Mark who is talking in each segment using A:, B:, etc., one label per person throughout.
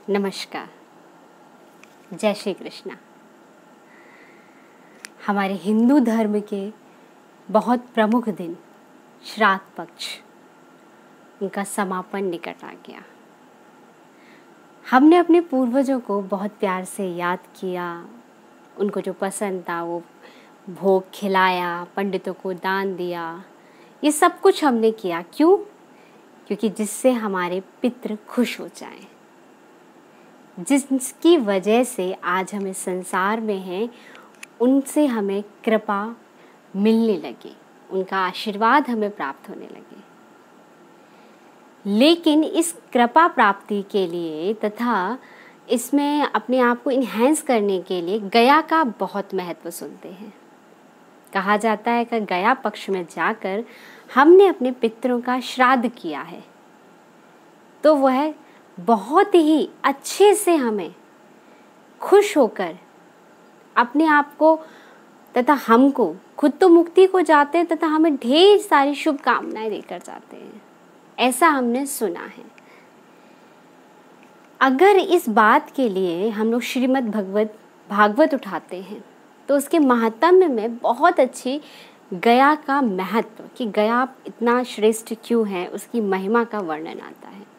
A: नमस्कार। जय श्री कृष्णा। हमारे हिंदू धर्म के बहुत प्रमुख दिन श्राद्ध पक्ष, उनका समापन निकट आ गया। हमने अपने पूर्वजों को बहुत प्यार से याद किया, उनको जो पसंद था वो भोग खिलाया, पंडितों को दान दिया, ये सब कुछ हमने किया। क्यों? क्योंकि जिससे हमारे पितृ खुश हो जाएं, जिसकी वजह से आज हम इस संसार में हैं, उनसे हमें कृपा मिलने लगी, उनका आशीर्वाद हमें प्राप्त होने लगे। लेकिन इस कृपा प्राप्ति के लिए तथा इसमें अपने आप को इन्हेंस करने के लिए गया का बहुत महत्व सुनते हैं। कहा जाता है कि गया पक्ष में जाकर हमने अपने पितरों का श्राद्ध किया है तो वह बहुत ही अच्छे से हमें खुश होकर अपने आप को तथा हमको, खुद तो मुक्ति को जाते हैं तथा हमें ढेर सारी शुभकामनाएं देकर जाते हैं, ऐसा हमने सुना है। अगर इस बात के लिए हम लोग श्रीमद् भागवत उठाते हैं तो उसके महात्म्य में बहुत अच्छी गया का महत्व, कि गया इतना श्रेष्ठ क्यों है, उसकी महिमा का वर्णन आता है।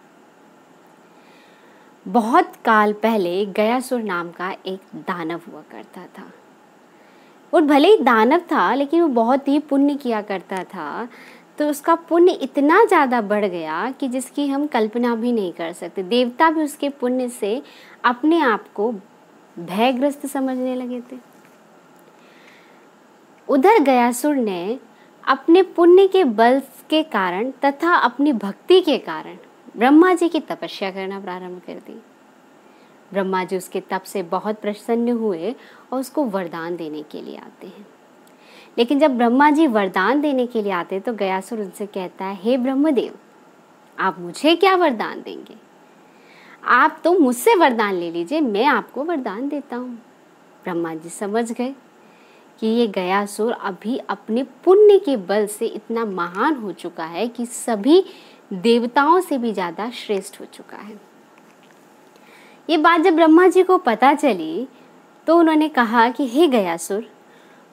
A: बहुत काल पहले गयासुर नाम का एक दानव हुआ करता था। वो भले ही दानव था लेकिन वो बहुत ही पुण्य किया करता था, तो उसका पुण्य इतना ज़्यादा बढ़ गया कि जिसकी हम कल्पना भी नहीं कर सकते। देवता भी उसके पुण्य से अपने आप को भयग्रस्त समझने लगे थे। उधर गयासुर ने अपने पुण्य के बल के कारण तथा अपनी भक्ति के कारण ब्रह्मा जी की तपस्या करना प्रारंभ कर दी। ब्रह्मा जी उसके तप से बहुत प्रसन्न हुए और उसको वरदान देने के लिए आते हैं। लेकिन जब ब्रह्मा जी वरदान देने के लिए आते तो गयासुर उनसे कहता है, हे ब्रह्मदेव, आप मुझे क्या वरदान देंगे? आप तो मुझसे वरदान ले लीजिए, मैं आपको वरदान देता हूँ। ब्रह्मा जी समझ गए कि ये गयासुर अभी अपने पुण्य के बल से इतना महान हो चुका है कि सभी देवताओं से भी ज़्यादा श्रेष्ठ हो चुका है। ये बात जब ब्रह्मा जी को पता चली तो उन्होंने कहा कि हे गयासुर,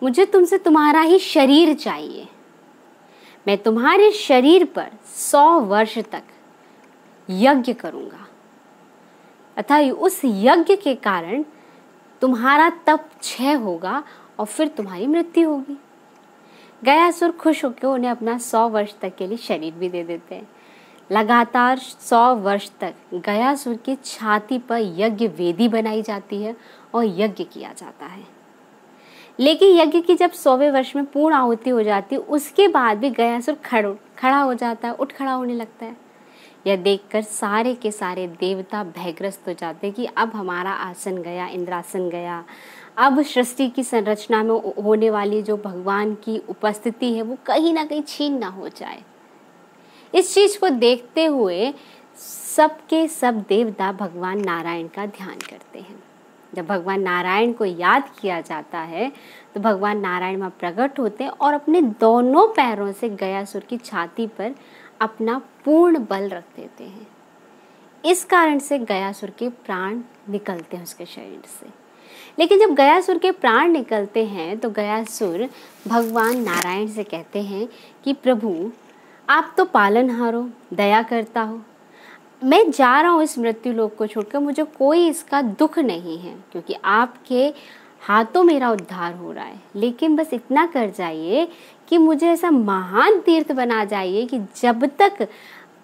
A: मुझे तुमसे तुम्हारा ही शरीर चाहिए। मैं तुम्हारे शरीर पर 100 वर्ष तक यज्ञ करूँगा तथा उस यज्ञ के कारण तुम्हारा तप क्षय होगा और फिर तुम्हारी मृत्यु होगी। गयासुर खुश होकर उन्हें अपना 100 वर्ष तक के लिए शरीर भी दे देते हैं। लगातार 100 वर्ष तक गयासुर की छाती पर यज्ञ वेदी बनाई जाती है और यज्ञ किया जाता है। लेकिन यज्ञ की जब 100वें वर्ष में पूर्ण आहुति हो जाती है, उसके बाद भी गयासुर खड़ा हो जाता है, उठ खड़ा होने लगता है। यह देखकर सारे के सारे देवता भयग्रस्त हो जाते हैं कि अब हमारा आसन गया, इंद्रासन गया। अब सृष्टि की संरचना में होने वाली जो भगवान की उपस्थिति है वो कहीं ना कहीं छीन ना हो जाए। इस चीज को देखते हुए सबके सब देवता भगवान नारायण का ध्यान करते हैं। जब भगवान नारायण को याद किया जाता है तो भगवान नारायण वहाँ प्रकट होते हैं और अपने दोनों पैरों से गयासुर की छाती पर अपना पूर्ण बल रख देते हैं। इस कारण से गयासुर के प्राण निकलते हैं उसके शरीर से। लेकिन जब गयासुर के प्राण निकलते हैं तो गयासुर भगवान नारायण से कहते हैं कि प्रभु, आप तो पालनहार हो, दया करता हो, मैं जा रहा हूँ इस मृत्यु लोक को छोड़कर, मुझे कोई इसका दुख नहीं है क्योंकि आपके हाथों मेरा उद्धार हो रहा है। लेकिन बस इतना कर जाइए कि मुझे ऐसा महान तीर्थ बना जाइए कि जब तक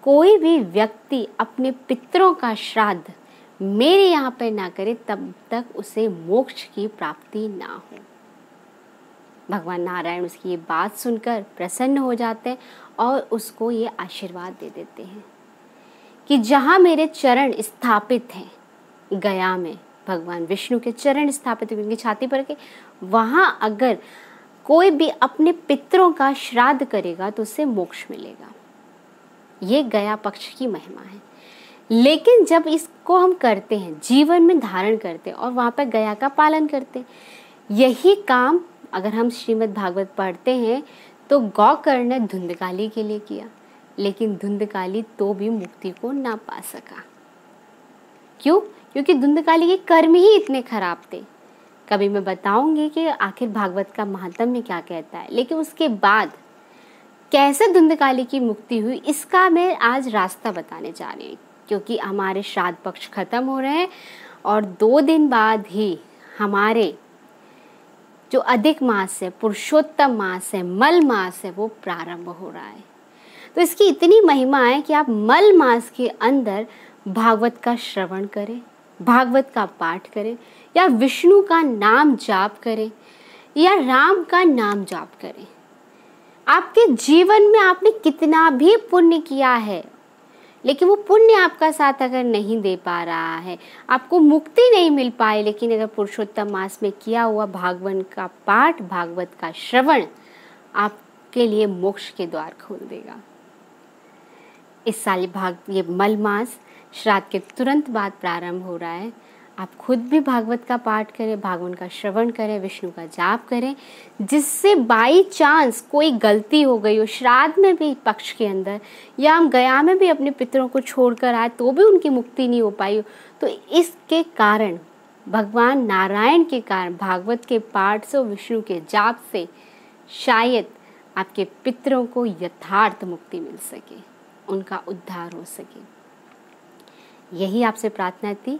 A: कोई भी व्यक्ति अपने पितरों का श्राद्ध मेरे यहाँ पर ना करे तब तक उसे मोक्ष की प्राप्ति ना हो। भगवान नारायण उसकी ये बात सुनकर प्रसन्न हो जाते हैं और उसको ये आशीर्वाद दे देते हैं कि जहाँ मेरे चरण स्थापित हैं गया में, भगवान विष्णु के चरण स्थापित उनकी छाती पर के, वहाँ अगर कोई भी अपने पितरों का श्राद्ध करेगा तो उसे मोक्ष मिलेगा। ये गया पक्ष की महिमा है। लेकिन जब इसको हम करते हैं, जीवन में धारण करते हैं और वहाँ पर गया का पालन करते हैं, यही काम अगर हम श्रीमद् भागवत पढ़ते हैं तो गौकर्ण ने धुंधकाली के लिए किया, लेकिन धुंधकाली तो भी मुक्ति को ना पा सका। क्यों? क्योंकि धुंधकाली के कर्म ही इतने खराब थे। कभी मैं बताऊंगी कि आखिर भागवत का महात्म्य क्या कहता है, लेकिन उसके बाद कैसे धुंधकाली की मुक्ति हुई इसका मैं आज रास्ता बताने जा रही हूँ। क्योंकि हमारे श्राद्ध पक्ष खत्म हो रहे हैं और 2 दिन बाद ही हमारे जो अधिक मास है, पुरुषोत्तम मास है, मल मास है, वो प्रारंभ हो रहा है। तो इसकी इतनी महिमा है कि आप मल मास के अंदर भागवत का श्रवण करें, भागवत का पाठ करें, या विष्णु का नाम जाप करें, या राम का नाम जाप करें। आपके जीवन में आपने कितना भी पुण्य किया है, लेकिन वो पुण्य आपका साथ अगर नहीं दे पा रहा है, आपको मुक्ति नहीं मिल पाई, लेकिन अगर पुरुषोत्तम मास में किया हुआ भागवत का पाठ, भागवत का श्रवण आपके लिए मोक्ष के द्वार खोल देगा। इस साल ये मल मास श्राद्ध के तुरंत बाद प्रारंभ हो रहा है। आप खुद भी भागवत का पाठ करें, भागवत का श्रवण करें, विष्णु का जाप करें, जिससे बाई चांस कोई गलती हो गई हो श्राद्ध में भी पक्ष के अंदर, या हम गया में भी अपने पितरों को छोड़कर आए तो भी उनकी मुक्ति नहीं हो पाई हो, तो इसके कारण भगवान नारायण के कारण भागवत के पाठ से, विष्णु के जाप से शायद आपके पितरों को यथार्थ मुक्ति मिल सके, उनका उद्धार हो सके। यही आपसे प्रार्थना थी।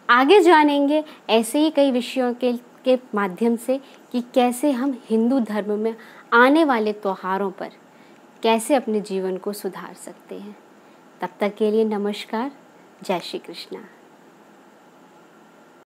A: आगे जानेंगे ऐसे ही कई विषयों के माध्यम से कि कैसे हम हिंदू धर्म में आने वाले त्योहारों पर कैसे अपने जीवन को सुधार सकते हैं। तब तक के लिए नमस्कार। जय श्री कृष्णा।